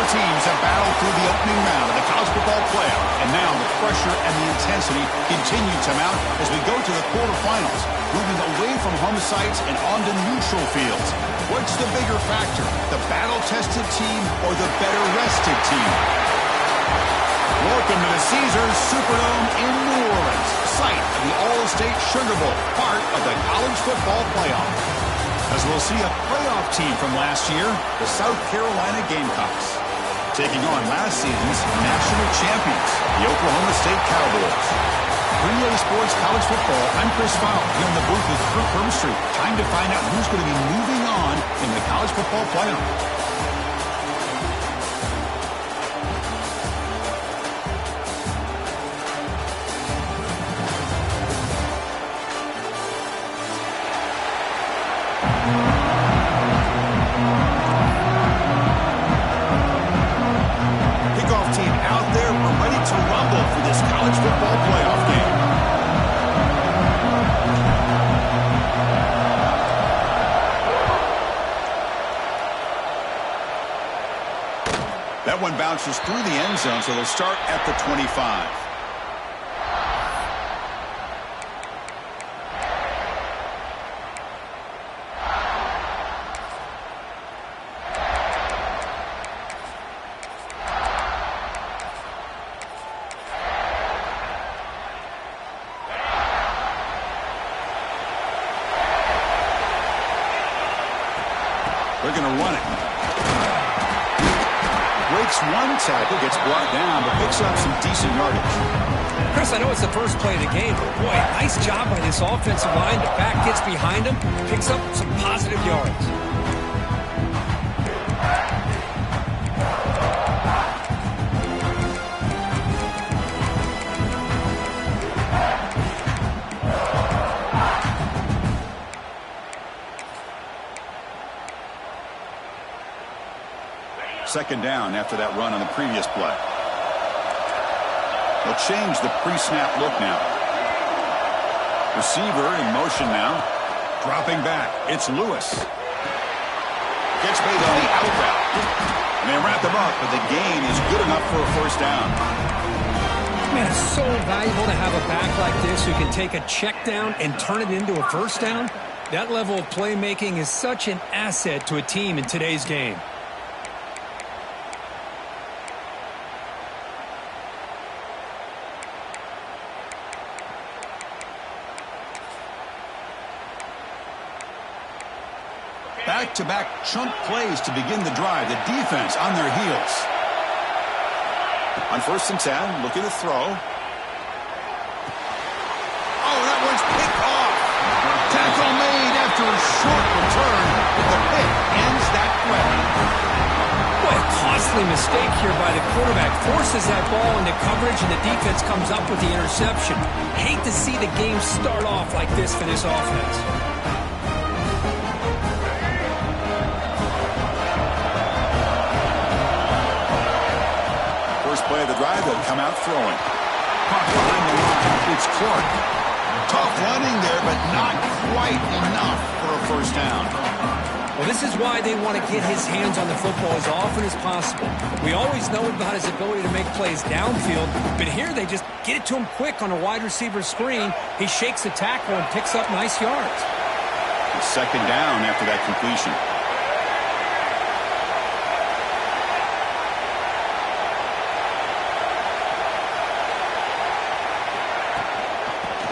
teams have battled through the opening round of the college football playoff, and now the pressure and the intensity continue to mount as we go to the quarterfinals, moving away from home sites and onto neutral fields. What's the bigger factor, the battle-tested team or the better-rested team? Welcome to the Caesars Superdome in New Orleans, site of the All-State Sugar Bowl, part of the college football playoff. As we'll see a playoff team from last year, the South Carolina Gamecocks, taking on last season's national champions, the Oklahoma State Cowboys. 3A Sports College Football, I'm Chris Fowler, here in the booth with Kirk Hermstreet. Time to find out who's going to be moving on in the college football playoff. That one bounces through the end zone, so they'll start at the 25. They're going to run it. Breaks one tackle, gets brought down, but picks up some decent yardage. Chris, I know it's the first play of the game, but boy, nice job by this offensive line. The back gets behind him, picks up some positive yards. Second down after that run on the previous play. They'll change the pre-snap look now. Receiver in motion now. Dropping back. It's Lewis. Gets made on the out route. And they wrap them up, but the gain is good enough for a first down. Man, it's so valuable to have a back like this who can take a check down and turn it into a first down. That level of playmaking is such an asset to a team in today's game. Back-to-back chunk plays to begin the drive. The defense on their heels. On 1st and 10, looking to throw. Oh, that one's picked off. Tackle made after a short return, but the pick ends that play. What a costly mistake here by the quarterback. Forces that ball into coverage, and the defense comes up with the interception. Hate to see the game start off like this for this offense. Play of the drive, they'll come out throwing. Caught behind the line. It's Clark. Tough running there, but not quite enough for a first down. Well, this is why they want to get his hands on the football as often as possible. We always know about his ability to make plays downfield, but here they just get it to him quick on a wide receiver screen. He shakes the tackle and picks up nice yards. It's second down after that completion.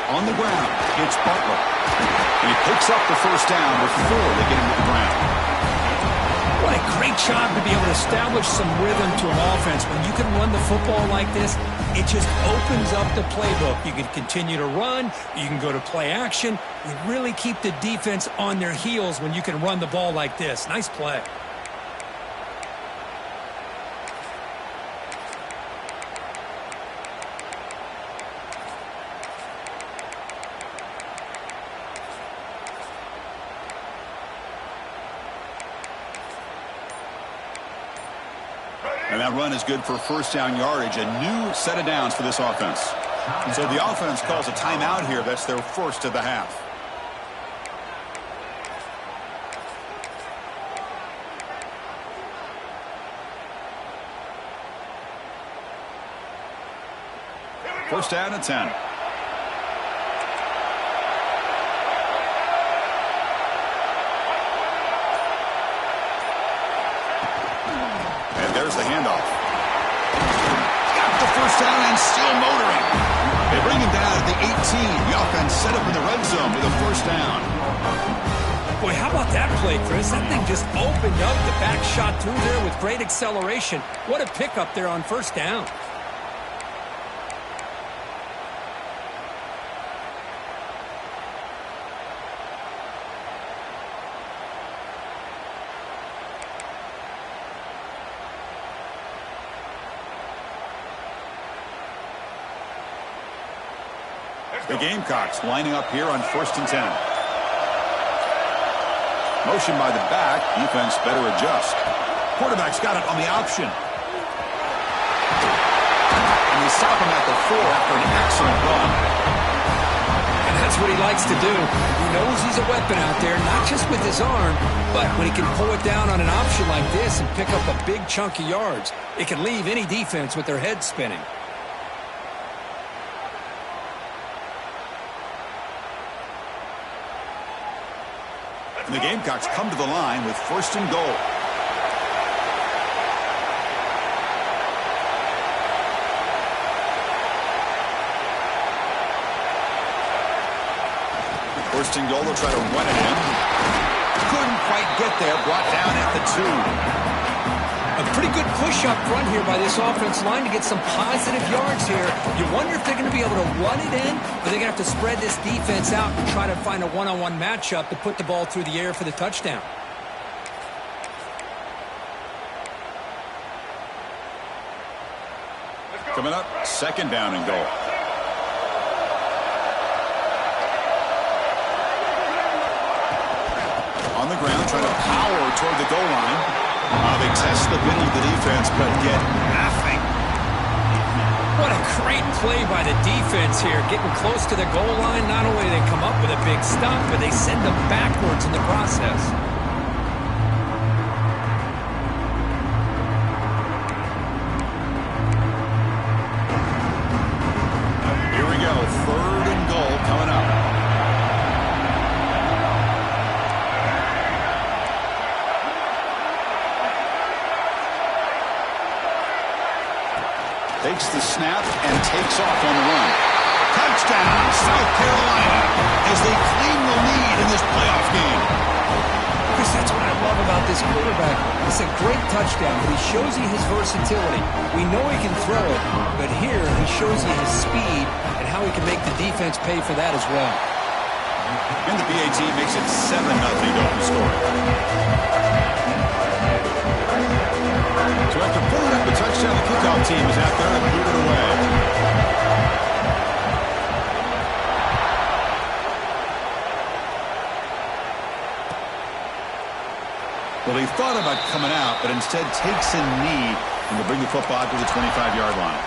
On the ground, it's Butler. And he picks up the first down before they get him to the ground. What a great job to be able to establish some rhythm to an offense. When you can run the football like this, it just opens up the playbook. You can continue to run. You can go to play action. You really keep the defense on their heels when you can run the ball like this. Nice play. And that run is good for first down yardage, a new set of downs for this offense. So the offense calls a timeout here. That's their first of the half. First down and 10. And there's the handoff. Got the first down and still motoring. They bring him down at the 18. The offense set up in the red zone with a first down. Boy, how about that play, Chris? That thing just opened up. The back shot through there with great acceleration. What a pickup there on first down. The Gamecocks lining up here on first and 10. Motion by the back. Defense better adjust. Quarterback's got it on the option. And they stop him at the 4 after an excellent run. And that's what he likes to do. He knows he's a weapon out there, not just with his arm, but when he can pull it down on an option like this and pick up a big chunk of yards, it can leave any defense with their head spinning. And the Gamecocks come to the line with first and goal. First and goal, they'll try to run it in. Couldn't quite get there, brought down at the 2. A pretty good push up front here by this offense line to get some positive yards here. You wonder if they're going to be able to run it in, or they're going to have to spread this defense out and try to find a one-on-one matchup to put the ball through the air for the touchdown. Coming up, second down and goal. On the ground, trying to power toward the goal line. They test the middle of the defense, but get nothing. What a great play by the defense here. Getting close to the goal line, not only do they come up with a big stop, but they send them backwards in the process. Here we go, third and goal coming up. Takes the snap and takes off on the run. Touchdown, South Carolina, as they claim the lead in this playoff game. Chris, that's what I love about this quarterback. It's a great touchdown, but he shows you his versatility. We know he can throw it, but here he shows you his speed and how he can make the defense pay for that as well. And the BAT makes it 7-0 to open score. So after pulling up the touchdown, the kickoff team is out there and moving it away. Well, they thought about coming out, but instead takes a knee and will bring the football to the 25-yard line.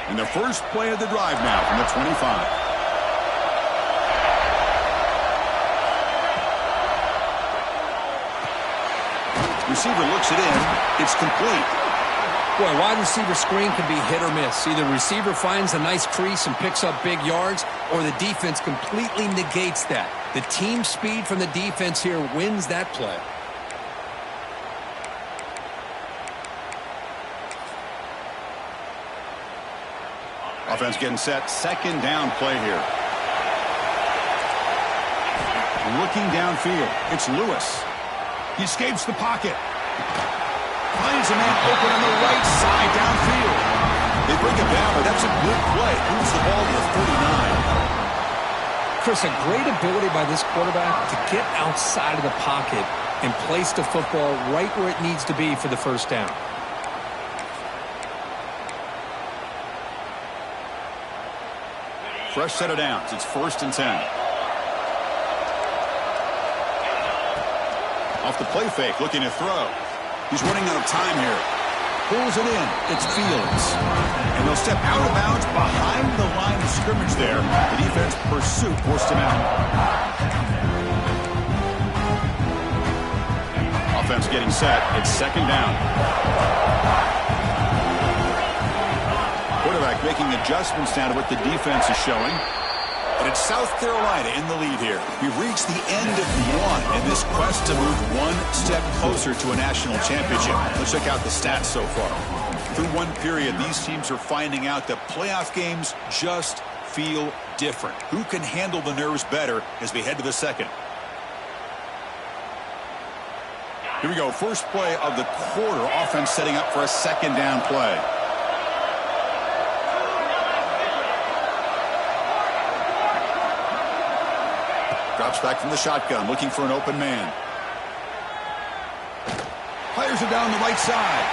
And the first play of the drive now from the 25. Receiver looks it in. It's complete. Boy, wide receiver screen can be hit or miss. Either the receiver finds a nice crease and picks up big yards, or the defense completely negates that. The team speed from the defense here wins that play. Offense getting set. Second down play here. Looking downfield. It's Lewis. He escapes the pocket. Finds a man open on the right side downfield. They bring him down, but that's a good play. Moves the ball to the 39. Chris, a great ability by this quarterback to get outside of the pocket and place the football right where it needs to be for the first down. Fresh set of downs. It's 1st and 10. Off the play fake, looking to throw. He's running out of time here. Pulls it in. It's Fields. And they'll step out of bounds behind the line of scrimmage there. The defense pursuit forced him out. Offense getting set. It's second down. Quarterback making adjustments now to what the defense is showing. And it's South Carolina in the lead here. We've reached the end of one in this quest to move one step closer to a national championship. Let's check out the stats so far. Through one period, these teams are finding out that playoff games just feel different. Who can handle the nerves better as we head to the second? Here we go. First play of the quarter. Offense setting up for a second down play. Drops back from the shotgun, looking for an open man. Fires it down the right side.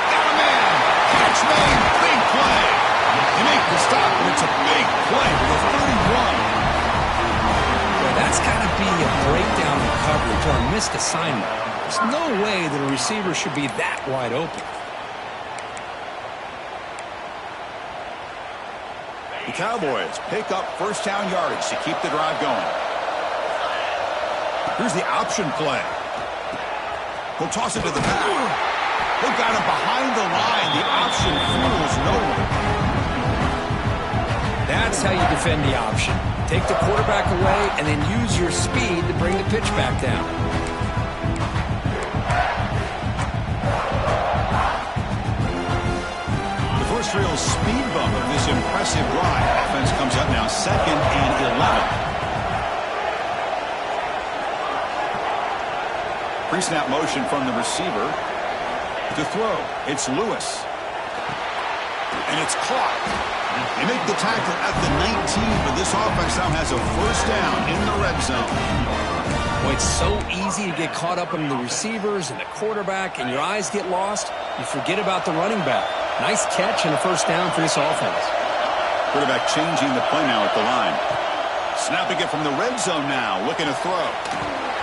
Got a man. Catch made. Big play. They make the stop, and it's a big play for the 31. Well, that's got to be a breakdown in coverage or a missed assignment. There's no way that a receiver should be that wide open. The Cowboys pick up first down yardage to keep the drive going. Here's the option play. He'll toss it to the back. They've got him behind the line. The option fools no one. That's how you defend the option. Take the quarterback away and then use your speed to bring the pitch back down. The first real speed bump of this impressive drive. Offense comes up now second and 11. Pre-snap motion from the receiver to throw. It's Lewis. And it's caught. They make the tackle at the 19, but this offense now has a first down in the red zone. Well, it's so easy to get caught up in the receivers and the quarterback, and your eyes get lost. You forget about the running back. Nice catch and a first down for this offense. Quarterback changing the play now at the line. Snapping it from the red zone now, looking to throw.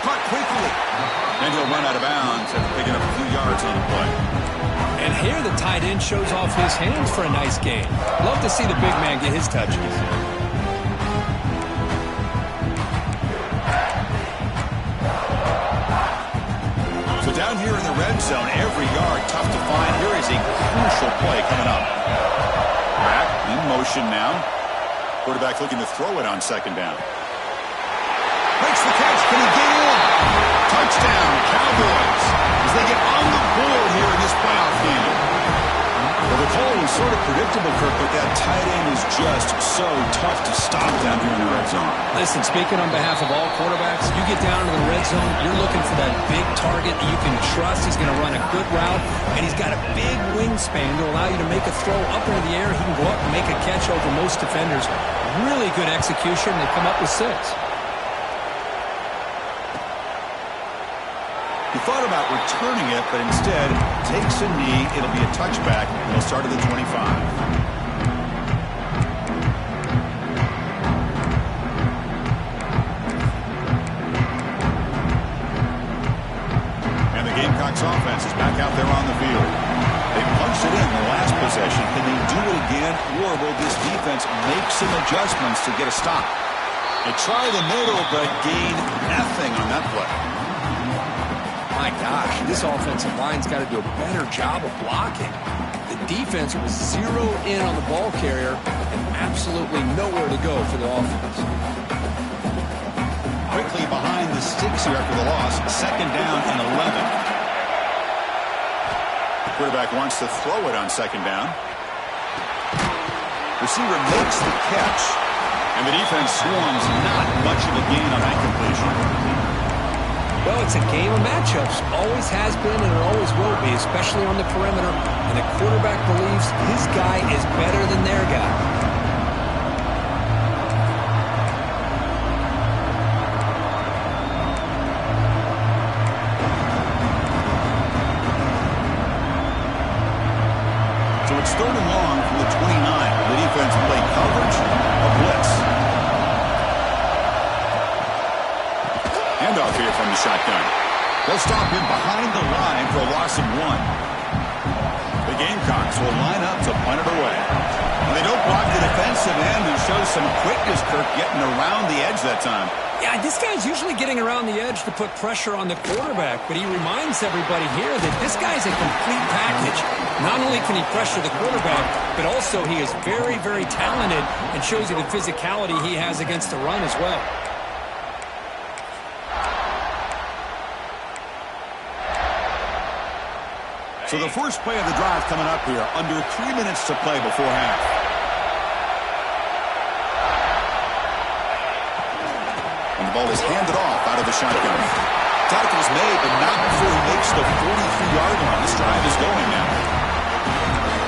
Caught quickly. And he'll run out of bounds after picking up a few yards on the play. And here the tight end shows off his hands for a nice gain. Love to see the big man get his touches. So down here in the red zone, every yard tough to find. Here is a crucial play coming up. Back in motion now. Quarterback looking to throw it on second down. Makes the catch. Can he get in? Touchdown, Cowboys, as they get on the board here in this playoff game. Well, the call was sort of predictable, Kirk, but that tight end is just so tough to stop down here in the red zone. Listen, speaking on behalf of all quarterbacks, you get down to the red zone, you're looking for that big target that you can trust. He's going to run a good route, and he's got a big wingspan to allow you to make a throw up into the air. He can go up and make a catch over most defenders. Really good execution. They come up with 6. He thought about returning it, but instead takes a knee. It'll be a touchback. He'll start at the 25. And the Gamecocks offense is back out there on the field. They punched it in the last possession. Can they do it again, or will this defense make some adjustments to get a stop? They try the middle, but gain nothing on that play. My gosh, this offensive line's got to do a better job of blocking. The defense was zeroed in on the ball carrier and absolutely nowhere to go for the offense. Quickly behind the sticks here after the loss. Second down and 11. The quarterback wants to throw it on second down. Receiver makes the catch, and the defense swarms. Not much of a gain on that completion. Well, it's a game of matchups. Always has been and it always will be, especially on the perimeter. And the quarterback believes his guy is better than their guy. So it's third and long from the 29. The defense play coverage, a blitz. Handoff here from the shotgun. They'll stop him behind the line for a loss of 1. The Gamecocks will line up to punt it away. And they don't block the defensive end, who shows some quickness, Kirk, getting around the edge that time. Yeah, this guy's usually getting around the edge to put pressure on the quarterback, but he reminds everybody here that this guy's a complete package. Not only can he pressure the quarterback, but also he is very, very talented and shows you the physicality he has against the run as well. So the first play of the drive coming up here, under 3 minutes to play before half. And the ball is handed off out of the shotgun. Tackle's made, but not before he makes the 43-yard line. This drive is going now.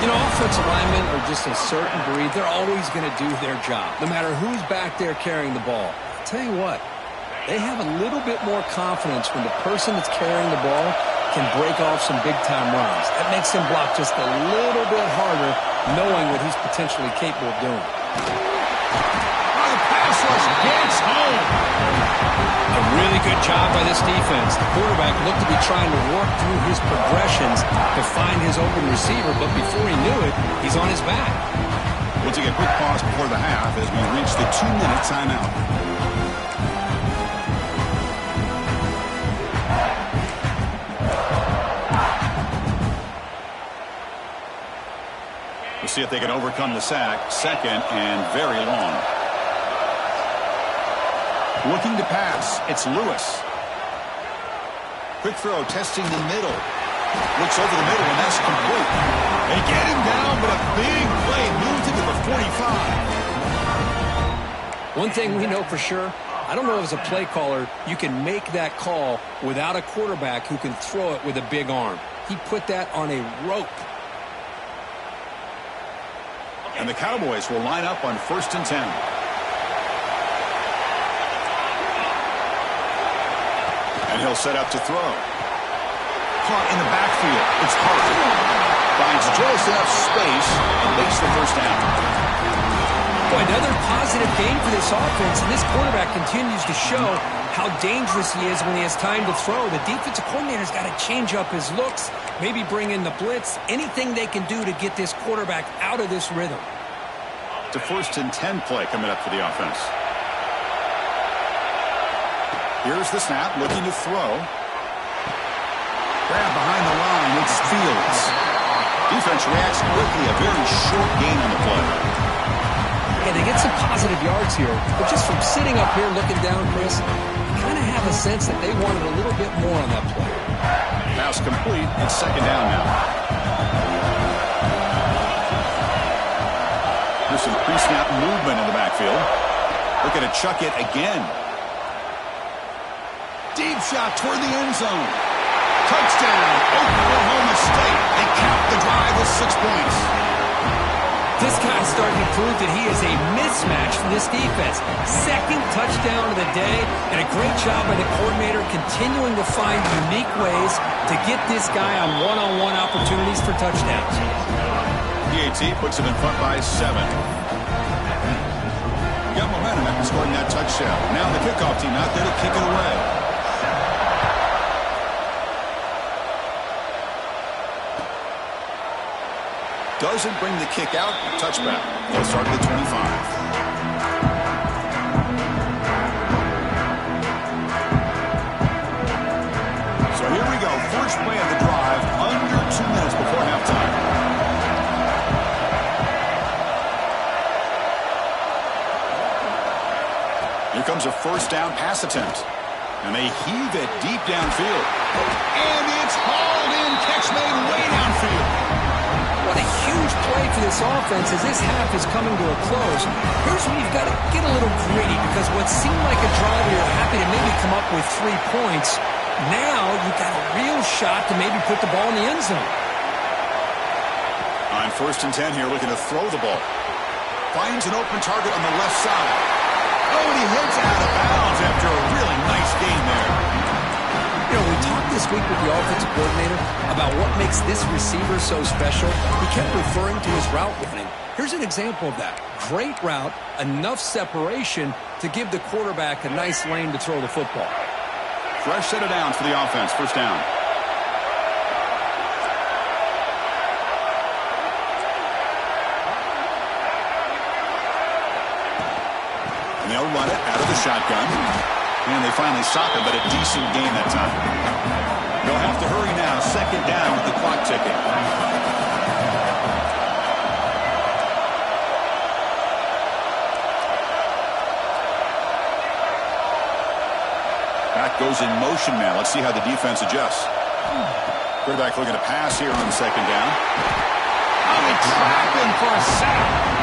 You know, offensive linemen are just a certain breed. They're always going to do their job, no matter who's back there carrying the ball. I'll tell you what, they have a little bit more confidence when the person that's carrying the ball can break off some big-time runs. That makes him block just a little bit harder, knowing what he's potentially capable of doing. Oh, the pass rush gets home. A really good job by this defense. The quarterback looked to be trying to work through his progressions to find his open receiver, but before he knew it, he's on his back. We'll take a quick pause before the half as we reach the 2-minute timeout. We'll see if they can overcome the sack. Second and very long. Looking to pass. It's Lewis. Quick throw, testing the middle. Looks over the middle, and that's complete. They get him down, but a big play moves him to the 45. One thing we know for sure, I don't know if as a play caller, you can make that call without a quarterback who can throw it with a big arm. He put that on a rope. And the Cowboys will line up on 1st and 10. And he'll set up to throw. Caught in the backfield. It's Hart. Finds just enough space and makes the first down. Boy, another positive game for this offense, and this quarterback continues to show how dangerous he is when he has time to throw. The defensive coordinator's got to change up his looks, maybe bring in the blitz, anything they can do to get this quarterback out of this rhythm. To 1st and 10 play coming up for the offense. Here's the snap, looking to throw. Grab behind the line, it's Fields. Defense reacts quickly, a very short gain on the play. Yeah, they get some positive yards here, but just from sitting up here looking down, Chris, you kind of have a sense that they wanted a little bit more on that play. Pass complete, it's 2nd down now. There's some pre-snap movement in the backfield. Looking to chuck it again. Deep shot toward the end zone. Touchdown, Oklahoma State. They cap the drive with 6 points. This guy's starting to prove that he is a mismatch for this defense. 2nd touchdown of the day, and a great job by the coordinator continuing to find unique ways to get this guy on one-on-one opportunities for touchdowns. PAT puts him in front by 7. Got momentum after scoring that touchdown. Now the kickoff team out there to kick it away. Doesn't bring the kick out. Touchback. They'll start at the 25. So here we go. First play of the drive. Under 2 minutes before halftime. Here comes a 1st down pass attempt. And they heave it deep downfield. And it's hauled in. Catch made way downfield. What a huge play for this offense as this half is coming to a close. Here's where you've got to get a little gritty, because what seemed like a drive where you're happy to maybe come up with 3 points, now you've got a real shot to maybe put the ball in the end zone. On 1st and 10 here, looking to throw the ball. Finds an open target on the left side. Oh, and he heads out of bounds after a really nice gain there. You know, we talked this week with the offensive coordinator about what makes this receiver so special. He kept referring to his route running. Here's an example of that. Great route, enough separation to give the quarterback a nice lane to throw the football. Fresh set of downs for the offense. 1st down. And they'll run it out of the shotgun. And they finally stop it, but a decent gain that time. They'll have to hurry now. Second down with the clock ticking. Back goes in motion now. Let's see how the defense adjusts. Quarterback looking to pass here on second down. Oh, they trap him for a sack.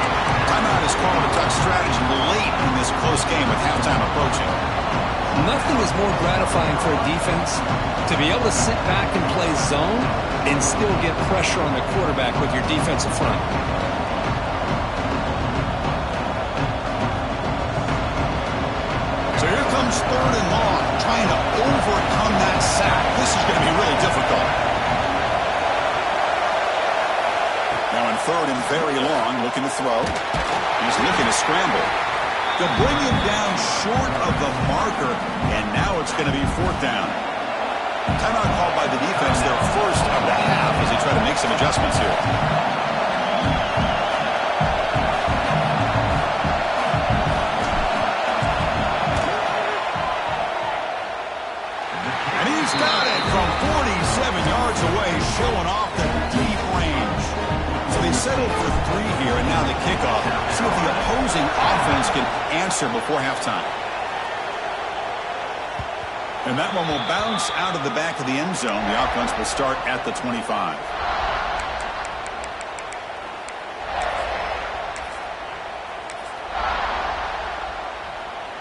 Timeout is called a touch strategy late in this close game with halftime approaching. Nothing is more gratifying for a defense to be able to sit back and play zone and still get pressure on the quarterback with your defensive front. So here comes third and long, trying to overcome that sack. This is going to be really difficult. Now in third and very long, looking to throw. He's looking to scramble. They'll bring him down short of the marker, and now it's going to be fourth down. Timeout called by the defense, their first of the half, as they try to make some adjustments here. And he's got it from 47 yards away, showing off the deep range. So they settled for 3 here, and now the kickoff. See if the opposing offense can answer before halftime. And that one will bounce out of the back of the end zone. The offense will start at the 25.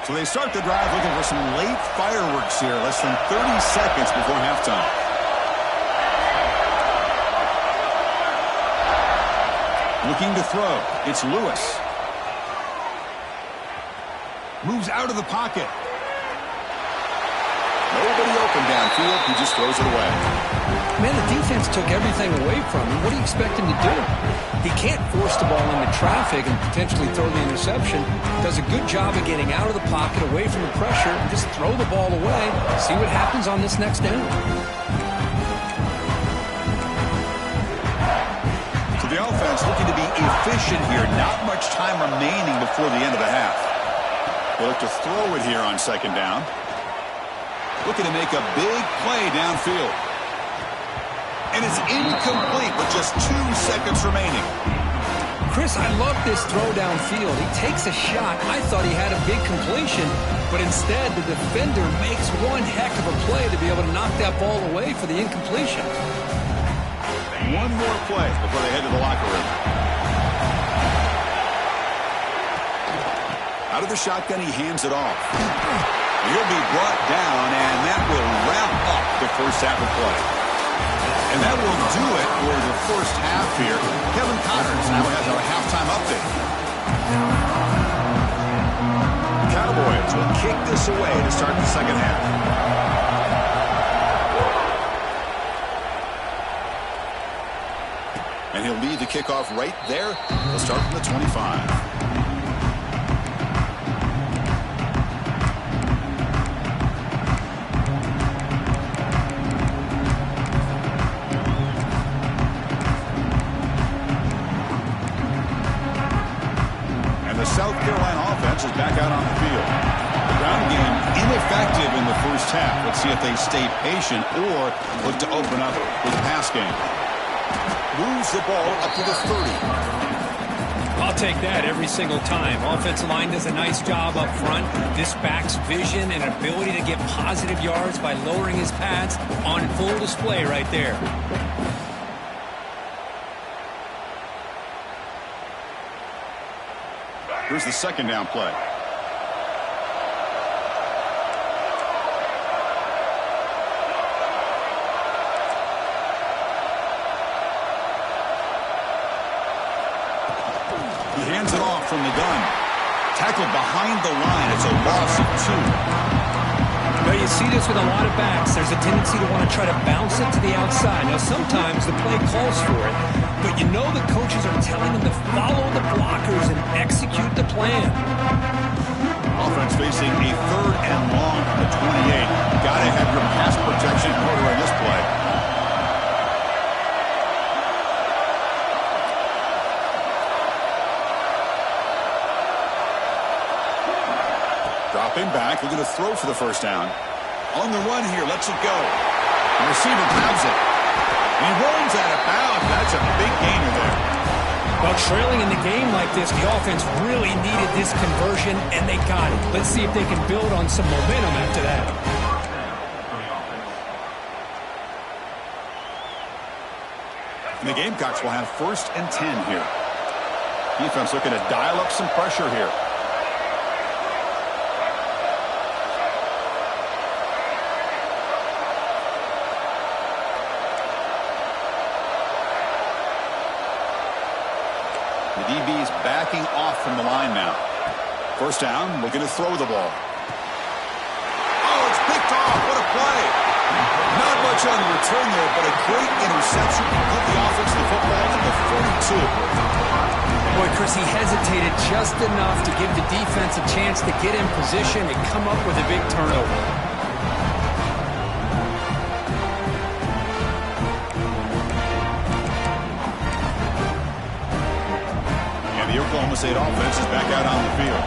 So they start the drive looking for some late fireworks here. Less than 30 seconds before halftime. Looking to throw. It's Lewis. Moves out of the pocket. Nobody open downfield. He just throws it away. Man, the defense took everything away from him. What do you expect him to do? He can't force the ball into traffic and potentially throw the interception. Does a good job of getting out of the pocket, away from the pressure, and just throw the ball away. See what happens on this next down. So the offense looking to be efficient here. Not much time remaining before the end of the half. They look to throw it here on second down. Looking to make a big play downfield. And it's incomplete with just 2 seconds remaining. Chris, I love this throw downfield. He takes a shot. I thought he had a big completion, but instead the defender makes one heck of a play to be able to knock that ball away for the incompletion. One more play before they head to the locker room. Out of the shotgun, he hands it off. He'll be brought down, and that will wrap up the first half of play. And that will do it for the first half here. Kevin Connors now has our halftime update. Cowboys will kick this away to start the second half. And he'll lead the kickoff right there. He'll start from the 25. South Carolina offense is back out on the field. The ground game ineffective in the first half. Let's see if they stay patient or look to open up with the pass game. Moves the ball up to the 30. I'll take that every single time. Offensive line does a nice job up front. This back's vision and ability to get positive yards by lowering his pads on full display right there. Here's the second down play. He hands it off from the gun. Tackled behind the line. It's a loss of 2. Well, you see this with a lot of backs. There's a tendency to want to try to bounce it to the outside. Now, sometimes the play calls for it, but you know the coaches are telling them to follow the blockers and execute the plan. Offense facing a third and long from the 28. Got to have your pass protection in order in this play. Dropping back, looking to throw for the first down. On the run here, lets it go. The receiver grabs it. And he runs out of bounds. That's a big gainer there. Well, trailing in the game like this, the offense really needed this conversion, and they got it. Let's see if they can build on some momentum after that. And the Gamecocks will have 1st and 10 here. Defense looking to dial up some pressure here. The DB's backing off from the line now. First down, looking to throw the ball. Oh, it's picked off. What a play. Not much on the return there, but a great interception. Put the offense the football at the 42. Boy, Chris, he hesitated just enough to give the defense a chance to get in position and come up with a big turnover. The Oklahoma State offense is back out on the field.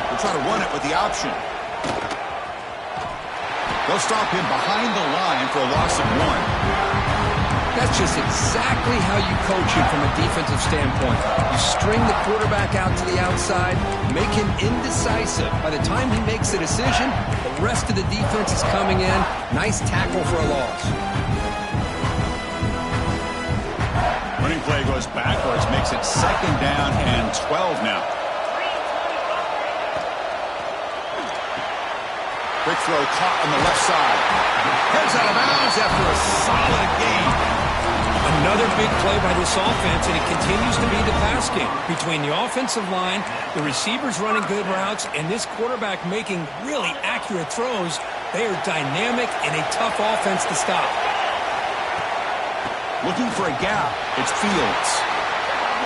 They'll try to run it with the option. They'll stop him behind the line for a loss of 1. That's just exactly how you coach him from a defensive standpoint. You string the quarterback out to the outside, make him indecisive. By the time he makes a decision, the rest of the defense is coming in. Nice tackle for a loss. Running play goes backwards, makes it 2nd down and 12 now. Quick throw caught on the left side. Heads out of bounds after a solid gain. Another big play by this offense, and it continues to be the pass game. Between the offensive line, the receivers running good routes, and this quarterback making really accurate throws, they are dynamic and a tough offense to stop. Looking for a gap. It's Fields.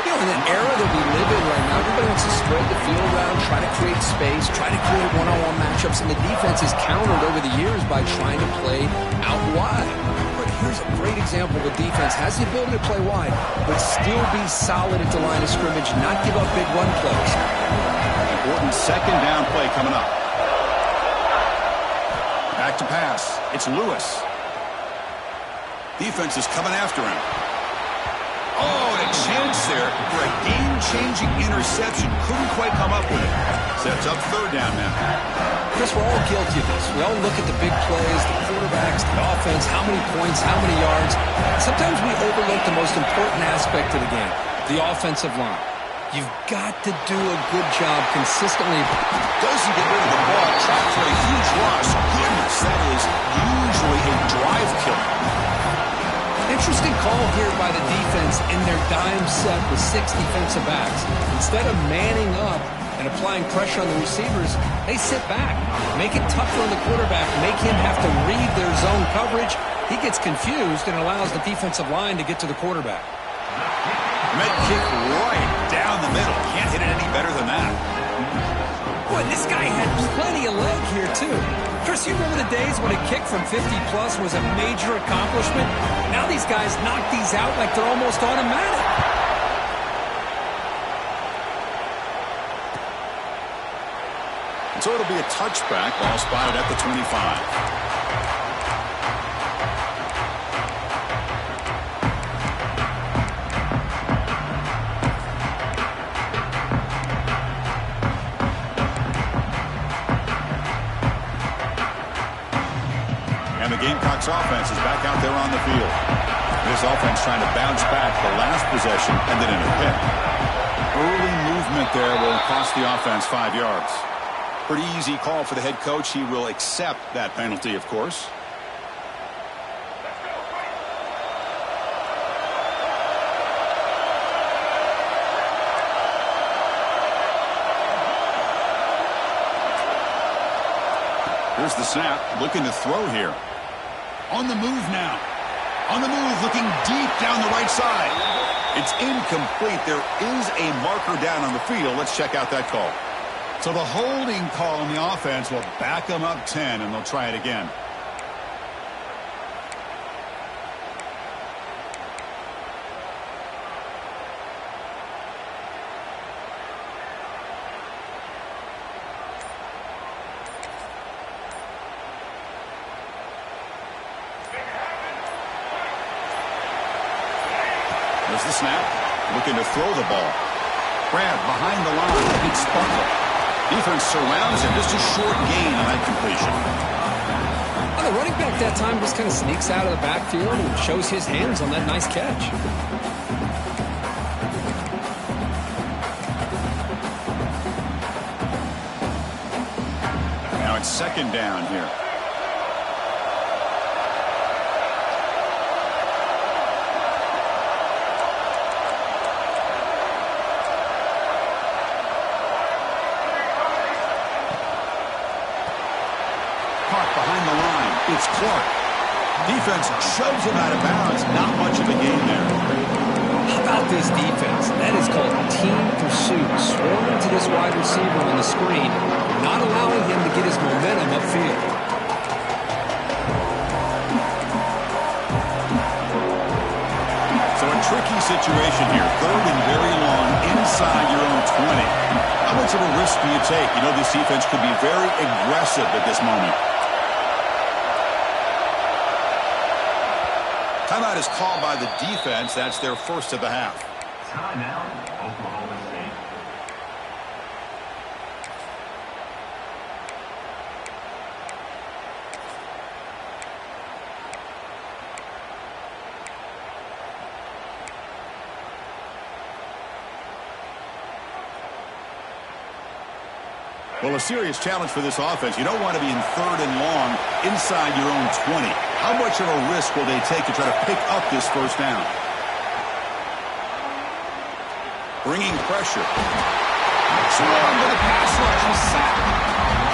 You know, in the era that we live in right now, everybody wants to spread the field around, try to create space, try to create one-on-one matchups, and the defense is countered over the years by trying to play out wide. But here's a great example of a defense has the ability to play wide, but still be solid at the line of scrimmage, not give up big run plays. Important 2nd down play coming up. Back to pass. It's Lewis. Defense is coming after him. Oh, and a chance there for a game-changing interception. Couldn't quite come up with it. Sets up 3rd down now. Chris, we're all guilty of this. We all look at the big plays, the quarterbacks, the offense, how many points, how many yards. Sometimes we overlook the most important aspect of the game, the offensive line. You've got to do a good job consistently. Doesn't get rid of the ball. Trapped for a huge loss. Goodness, that is usually a drive killer. Interesting call here by the defense in their dime set with 6 defensive backs. Instead of manning up and applying pressure on the receivers, they sit back, make it tougher on the quarterback, make him have to read their zone coverage. He gets confused and allows the defensive line to get to the quarterback. Med kick right down the middle. Can't hit it any better than that. Boy, this guy had plenty of leg here, too. Chris, you remember the days when a kick from 50-plus was a major accomplishment? Now these guys knock these out like they're almost automatic. So it'll be a touchback, ball spotted at the 25. And the Gamecocks offense is back out there on the field. This offense trying to bounce back the last possession and then in a hit. Early movement there will cost the offense 5 yards. Pretty easy call for the head coach. He will accept that penalty, of course. Here's the snap, looking to throw here. On the move now. On the move, looking deep down the right side. It's incomplete. There is a marker down on the field. Let's check out that call. So the holding call on the offense will back them up 10, and they'll try it again. Here's the snap. Looking to throw the ball. Grab behind the line. It's Sparkle. Defense surrounds him. Just a short gain on that completion. Well, the running back that time just kind of sneaks out of the backfield and shows his hands on that nice catch. Now it's second down here. Behind the line, it's Clark. Defense shoves him out of bounds. Not much of a gain there. How about this defense? That is called team pursuit. Swarming to this wide receiver on the screen, not allowing him to get his momentum upfield. So a tricky situation here. Third and very long inside your own 20. How much of a risk do you take? You know this defense could be very aggressive at this moment. Timeout is called by the defense. That's their first of the half. Timeout, Oklahoma State. Well, a serious challenge for this offense. You don't want to be in third and long inside your own 20. How much of a risk will they take to try to pick up this first down? Bringing pressure. Swarm to the pass rush. A sack.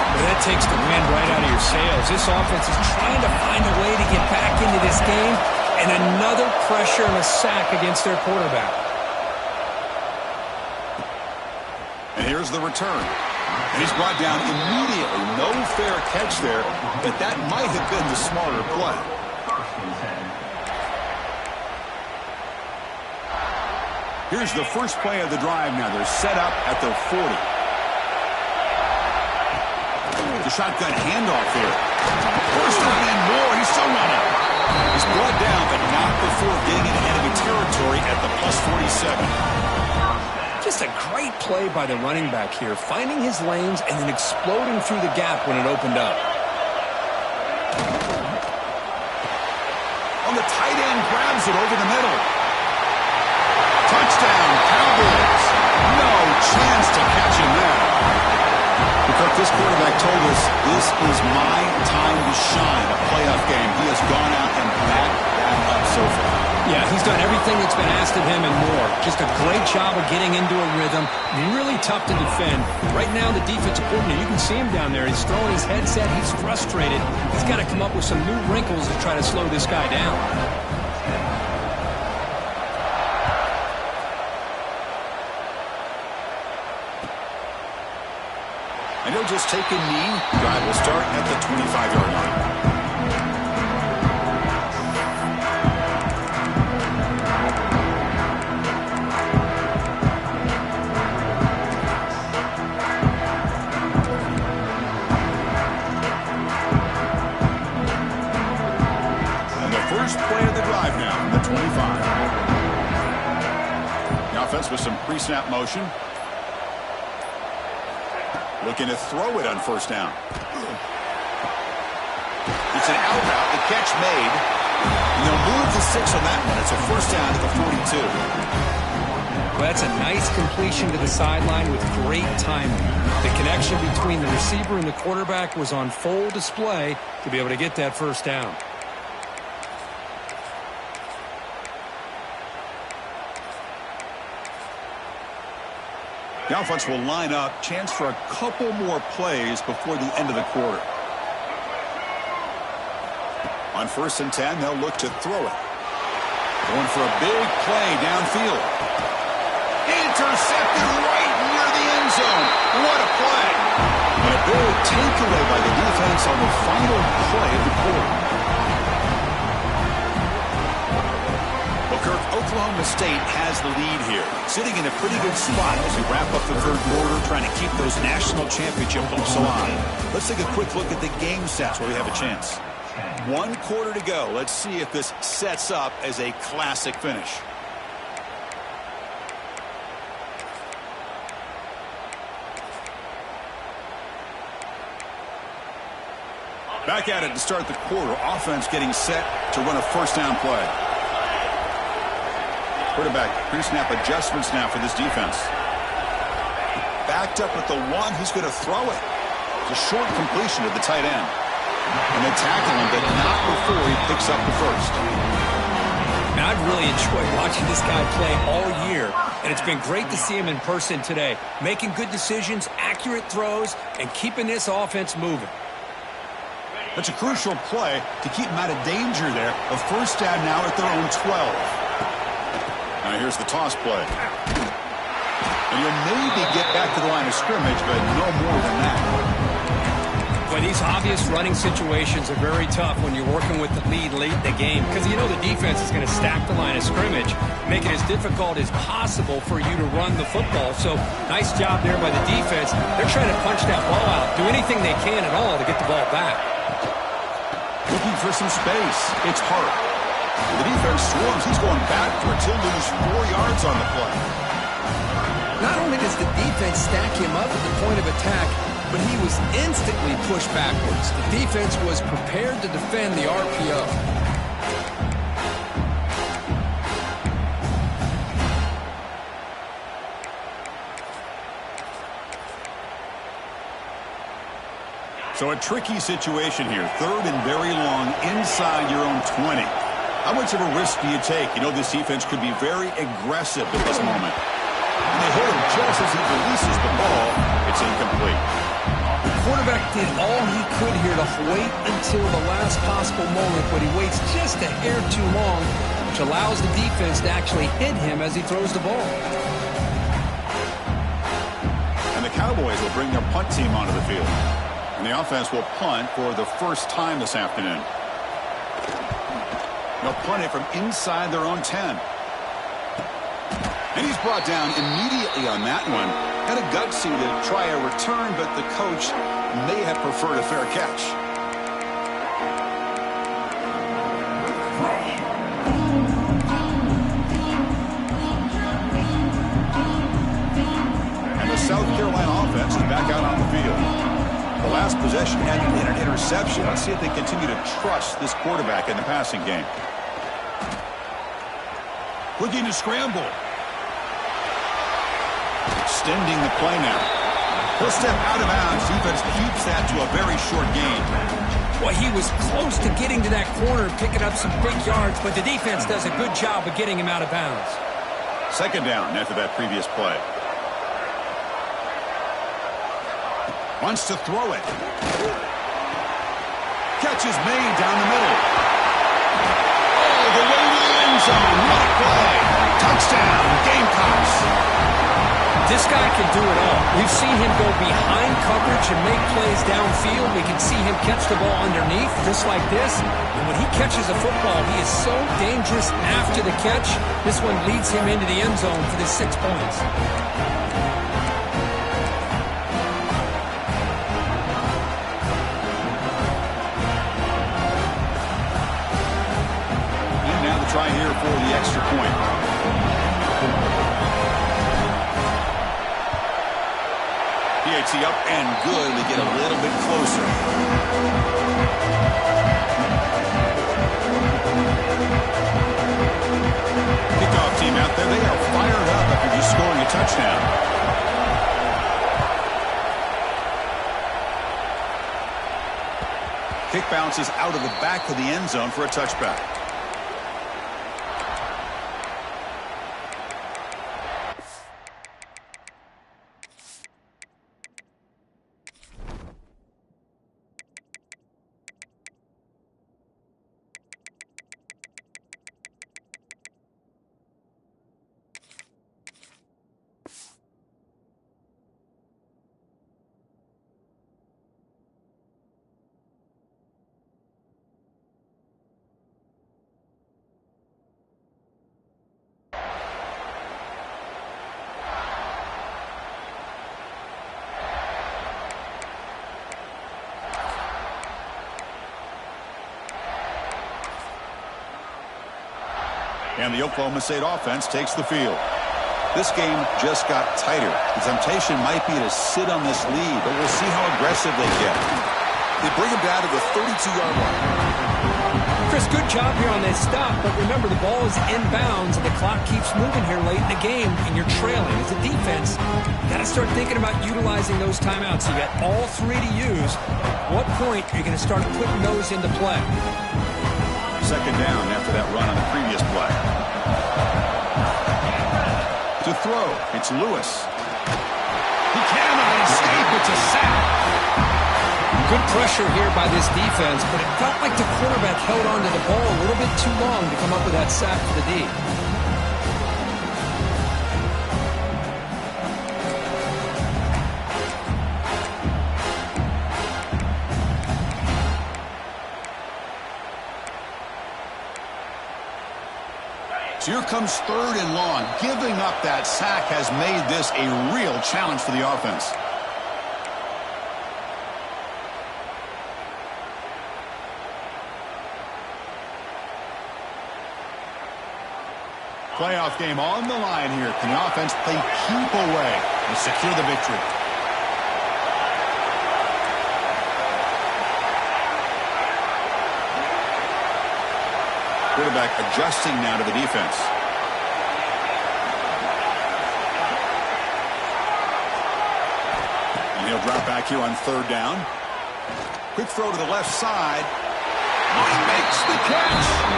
Well, that takes the wind right out of your sails. This offense is trying to find a way to get back into this game, and another pressure and a sack against their quarterback. And here's the return. And he's brought down immediately. No fair catch there, but that might have been the smarter play. Here's the first play of the drive now. They're set up at their 40. The shotgun handoff here. First down and more. He's still running. He's brought down, but not before getting into enemy territory at the plus 47. Just a great play by the running back here, finding his lanes and then exploding through the gap when it opened up. On the tight end, grabs it over the middle. Touchdown, Cowboys. No chance to catch him there. Because this quarterback told us this is my time to shine, a playoff game. He has gone out and backed that up so far. Yeah, he's done everything that's been asked of him and more. Just a great job of getting into a rhythm. Really tough to defend. Right now, the defensive coordinator, you can see him down there. He's throwing his headset. He's frustrated. He's got to come up with some new wrinkles to try to slow this guy down. And he'll just take a knee. Drive will start at the 25-yard line. First play of the drive now from the 25. The offense with some pre-snap motion. Looking to throw it on first down. It's an out route. The catch made. And they'll move to 6 on that one. It's a first down at the 42. Well, that's a nice completion to the sideline with great timing. The connection between the receiver and the quarterback was on full display to be able to get that first down. The offense will line up. Chance for a couple more plays before the end of the quarter. On 1st and 10, they'll look to throw it. Going for a big play downfield. Intercepted right near the end zone. What a play. And a big takeaway by the defense on the final play of the quarter. Well, Kirk, Oklahoma State has the lead here, sitting in a pretty good spot as we wrap up the third quarter, trying to keep those national championship hopes alive. Let's take a quick look at the game stats where we have a chance. 1 quarter to go. Let's see if this sets up as a classic finish. Back at it to start the quarter. Offense getting set to run a first down play. Quarterback pre-snap adjustments now for this defense. Backed up at the one. He's going to throw it. It's a short completion to the tight end. And they tackle him, but not before he picks up the first. Now, I've really enjoyed watching this guy play all year, and it's been great to see him in person today. Making good decisions, accurate throws, and keeping this offense moving. That's a crucial play to keep them out of danger there. A first down now at their own 12. Now here's the toss play. And you'll maybe get back to the line of scrimmage, but no more than that. But these obvious running situations are very tough when you're working with the lead late in the game, because you know the defense is going to stack the line of scrimmage, make it as difficult as possible for you to run the football. So nice job there by the defense. They're trying to punch that ball out, do anything they can at all to get the ball back. Looking for some space. It's Hart. The defense swarms. He's going backwards. He'll lose 4 yards on the play. Not only does the defense stack him up at the point of attack, but he was instantly pushed backwards. The defense was prepared to defend the RPO. So a tricky situation here. Third and very long inside your own 20. How much of a risk do you take? You know this defense could be very aggressive at this moment. And they hit him just as he releases the ball. It's incomplete. The quarterback did all he could here to wait until the last possible moment, but he waits just a hair too long, which allows the defense to actually hit him as he throws the ball. And the Cowboys will bring their punt team onto the field. And the offense will punt for the first time this afternoon. They'll punt it from inside their own 10. And he's brought down immediately on that one. Had a gutsy to try a return, but the coach may have preferred a fair catch. And the South Carolina offense is back out on the field. The last possession had an interception. Let's see if they continue to trust this quarterback in the passing game. Looking to scramble. Extending the play now. He'll step out of bounds. Defense keeps that to a very short gain. Boy, he was close to getting to that corner, picking up some big yards, but the defense does a good job of getting him out of bounds. Second down after that previous play. Wants to throw it. Catch is made down the middle. Oh, the way to the end zone. What a play. Touchdown, Gamecocks. This guy can do it all. We've seen him go behind coverage and make plays downfield. We can see him catch the ball underneath, just like this. And when he catches a football, he is so dangerous after the catch. This one leads him into the end zone for the 6 points. Try here for the extra point. PAT up and good. They get a little bit closer. Kickoff team out there. They are fired up after just scoring a touchdown. Kick bounces out of the back of the end zone for a touchback. And the Oklahoma State offense takes the field. This game just got tighter. The temptation might be to sit on this lead, but we'll see how aggressive they get. They bring him down to the 32-yard line. Chris, good job here on this stop, but remember the ball is inbounds and the clock keeps moving here late in the game and you're trailing. As a defense, you got to start thinking about utilizing those timeouts. You got all three to use. At what point are you going to start putting those into play? Second down after that run on the previous play. To throw, it's Lewis. He cannot escape. It's a sack. Good pressure here by this defense, but it felt like the quarterback held on to the ball a little bit too long to come up with that sack for the D. So here comes third and long. Giving up that sack has made this a real challenge for the offense. Playoff game on the line here. Can the offense play keep away and secure the victory? Quarterback adjusting now to the defense. And he'll drop back here on third down. Quick throw to the left side. Oh, he makes the catch.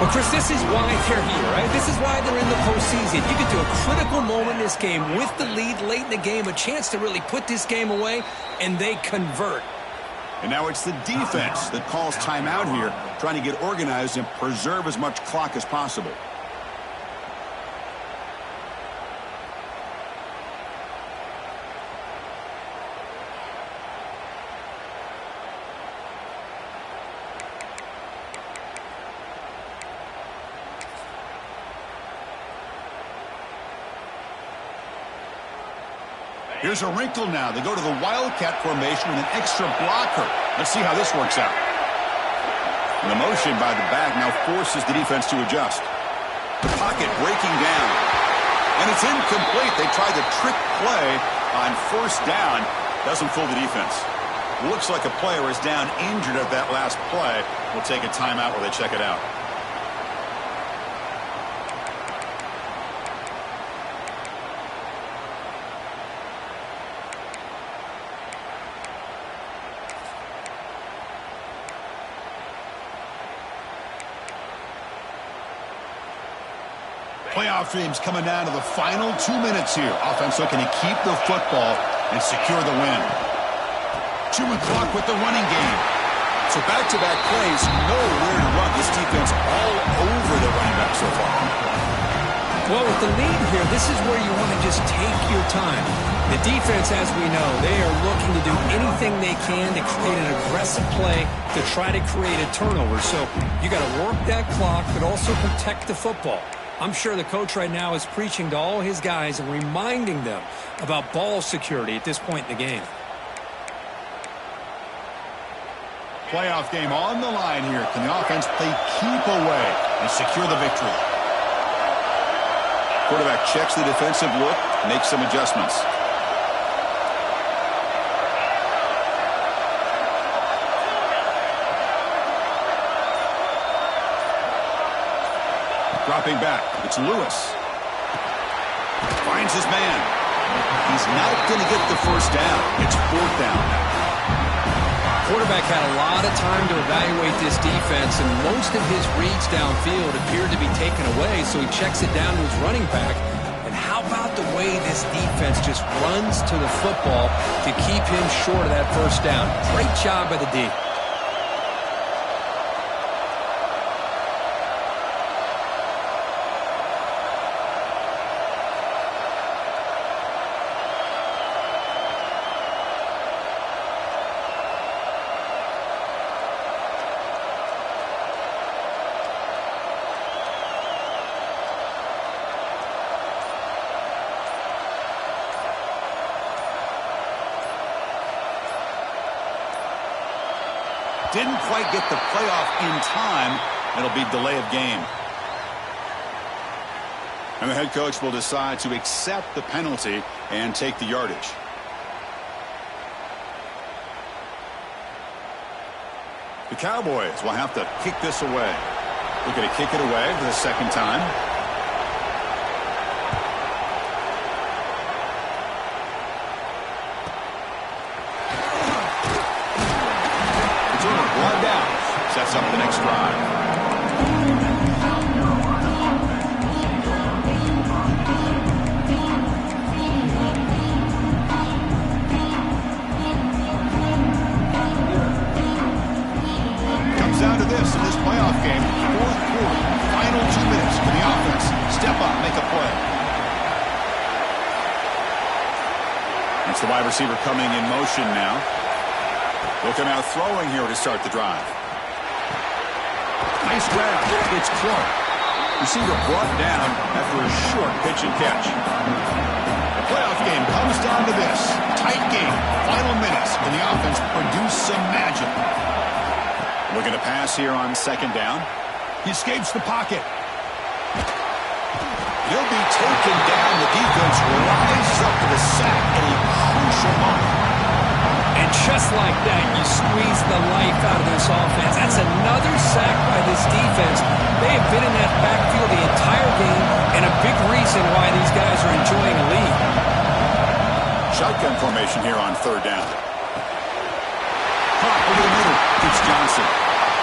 Well, Chris, this is why they're here, right? This is why they're in the postseason. You get to a critical moment in this game with the lead late in the game, a chance to really put this game away, and they convert. And now it's the defense that calls timeout here, trying to get organized and preserve as much clock as possible. Here's a wrinkle now. They go to the Wildcat formation with an extra blocker. Let's see how this works out. And the motion by the back now forces the defense to adjust. The pocket breaking down. And it's incomplete. They tried the trick play on first down. Doesn't fool the defense. Looks like a player is down injured at that last play. We'll take a timeout while they check it out. Playoff dreams coming down to the final 2 minutes here. Offense looking to keep the football and secure the win. Chewing clock with the running game. So back-to-back plays, nowhere to run. This defense all over the running back so far. Well, with the lead here, this is where you want to just take your time. The defense, as we know, they are looking to do anything they can to create an aggressive play to try to create a turnover. So you got to work that clock, but also protect the football. I'm sure the coach right now is preaching to all his guys and reminding them about ball security at this point in the game. Playoff game on the line here. Can the offense play keep away and secure the victory? Quarterback checks the defensive look, makes some adjustments. Dropping back, it's Lewis. Finds his man. He's not going to get the first down. It's fourth down. Quarterback had a lot of time to evaluate this defense, and most of his reads downfield appeared to be taken away, so he checks it down to his running back. And how about the way this defense just runs to the football to keep him short of that first down? Great job by the D. Didn't quite get the playoff in time. It'll be delay of game. And the head coach will decide to accept the penalty and take the yardage. The Cowboys will have to kick this away. They're going to kick it away for the second time. One down. Sets up the next drive. Comes down to this in this playoff game. Fourth quarter. Final 2 minutes for the offense. Step up, make a play. It's the wide receiver coming in motion now. Looking out throwing here to start the drive. Nice grab. It's Clark. Receiver brought down after a short pitch and catch. The playoff game comes down to this. Tight game. Final minutes. Can the offense produce some magic? Looking to pass here on second down. He escapes the pocket. He'll be taken down. The defense rises up to the sack at a crucial moment. And just like that, you squeeze the life out of this offense. That's another sack by this defense. They have been in that backfield the entire game, and a big reason why these guys are enjoying a lead. Shotgun formation here on third down. Caught over the middle. It's Johnson.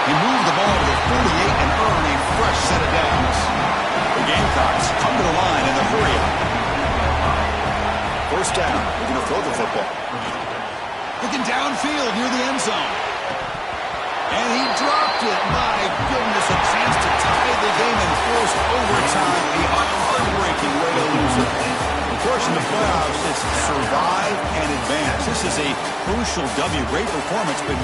He moved the ball to the 48 and earned a fresh set of downs. The Gamecocks come to the line in the hurry-up. First down. We're going to throw the football. Looking downfield near the end zone. And he dropped it. My goodness, a chance to tie the game and force overtime. A heartbreaking way to lose it. Of course, in the playoffs, it's survive and advance. This is a crucial W. Great performance, but